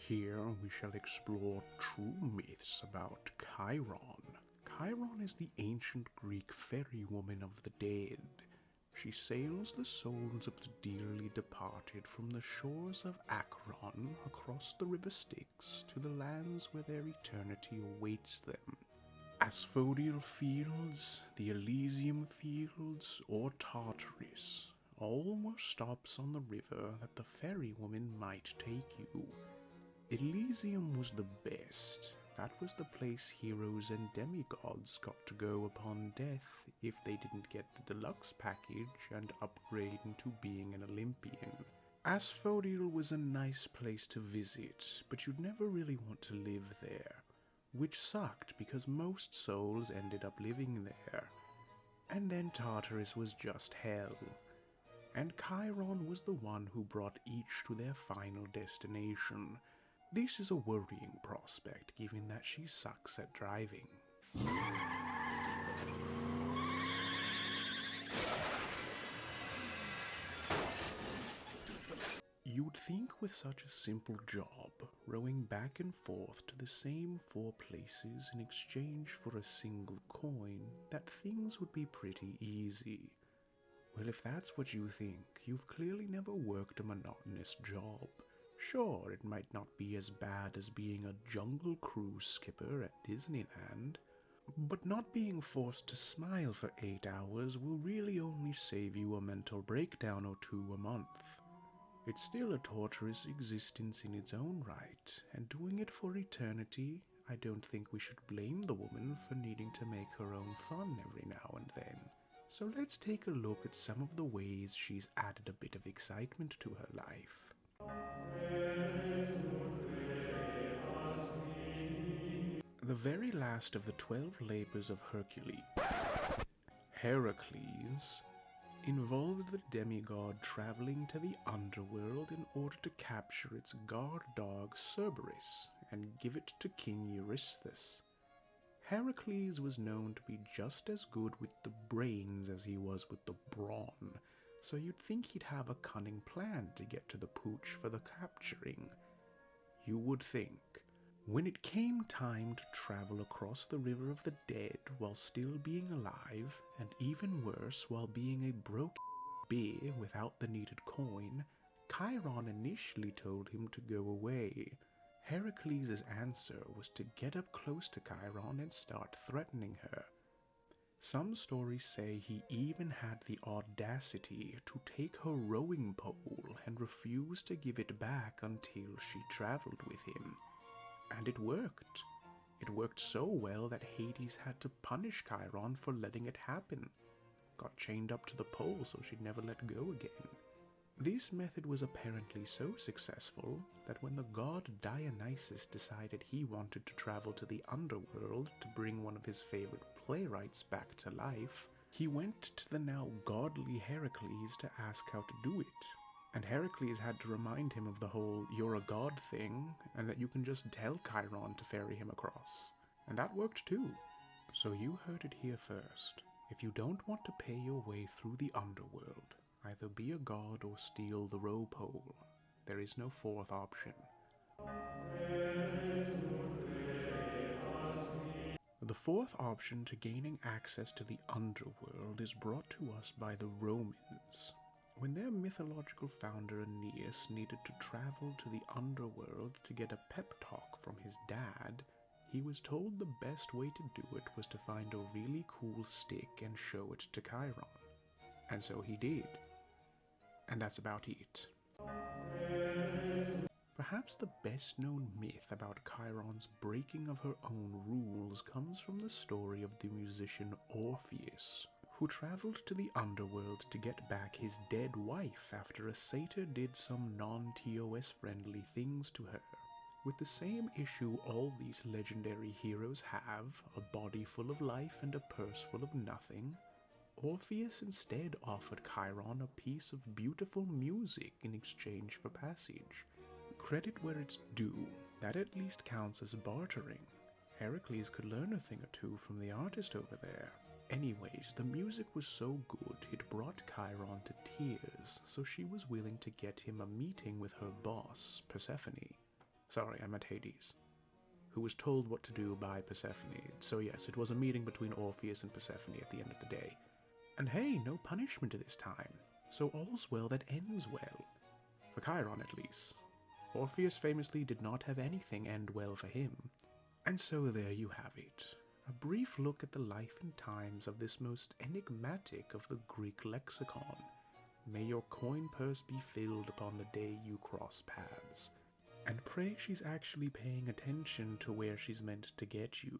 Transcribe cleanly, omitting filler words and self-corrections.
Here we shall explore true myths about Chiron. Chiron is the ancient Greek ferrywoman of the dead. She sails the souls of the dearly departed from the shores of Acheron across the river Styx to the lands where their eternity awaits them. Asphodel fields, the Elysium fields, or Tartarus, all were stops on the river that the ferrywoman might take you. Elysium was the best. That was the place heroes and demigods got to go upon death if they didn't get the deluxe package and upgrade into being an Olympian. Asphodel was a nice place to visit, but you'd never really want to live there, which sucked because most souls ended up living there. And then Tartarus was just hell. And Chiron was the one who brought each to their final destination. This is a worrying prospect, given that she sucks at driving. You'd think with such a simple job, rowing back and forth to the same 4 places in exchange for a single coin, that things would be pretty easy. Well, if that's what you think, you've clearly never worked a monotonous job. Sure, it might not be as bad as being a jungle cruise skipper at Disneyland, but not being forced to smile for 8 hours will really only save you a mental breakdown or 2 a month. It's still a torturous existence in its own right, and doing it for eternity, I don't think we should blame the woman for needing to make her own fun every now and then. So let's take a look at some of the ways she's added a bit of excitement to her life. The very last of the 12 labors of Hercules, Heracles, involved the demigod traveling to the underworld in order to capture its guard dog Cerberus and give it to King Eurystheus. Heracles was known to be just as good with the brains as he was with the brawn, so you'd think he'd have a cunning plan to get to the pooch for the capturing. You would think. When it came time to travel across the river of the dead while still being alive, and even worse while being a broke bear without the needed coin, Chiron initially told him to go away. Heracles' answer was to get up close to Chiron and start threatening her. Some stories say he even had the audacity to take her rowing pole and refuse to give it back until she traveled with him. And it worked. It worked so well that Hades had to punish Chiron for letting it happen. Got chained up to the pole so she'd never let go again. This method was apparently so successful that when the god Dionysus decided he wanted to travel to the underworld to bring one of his favorite playwrights back to life, he went to the now godly Heracles to ask how to do it. And Heracles had to remind him of the whole "you're a god" thing, and that you can just tell Chiron to ferry him across. And that worked too. So you heard it here first. If you don't want to pay your way through the underworld, either be a god or steal the row pole. There is no 4th option. The 4th option to gaining access to the underworld is brought to us by the Romans. When their mythological founder Aeneas needed to travel to the underworld to get a pep talk from his dad, he was told the best way to do it was to find a really cool stick and show it to Chiron. And so he did. And that's about it. Perhaps the best known myth about Chiron's breaking of her own rules comes from the story of the musician Orpheus, who traveled to the underworld to get back his dead wife after a satyr did some non-TOS friendly things to her. With the same issue all these legendary heroes have, a body full of life and a purse full of nothing, Orpheus instead offered Chiron a piece of beautiful music in exchange for passage. Credit where it's due, that at least counts as bartering. Heracles could learn a thing or two from the artist over there. Anyways, the music was so good it brought Chiron to tears, so she was willing to get him a meeting with her boss, Persephone. Sorry, I meant Hades. Who was told what to do by Persephone. So yes, it was a meeting between Orpheus and Persephone at the end of the day. And hey, no punishment this time. So all's well that ends well. For Chiron, at least. Orpheus famously did not have anything end well for him. And so there you have it. A brief look at the life and times of this most enigmatic of the Greek lexicon. May your coin purse be filled upon the day you cross paths. And pray she's actually paying attention to where she's meant to get you.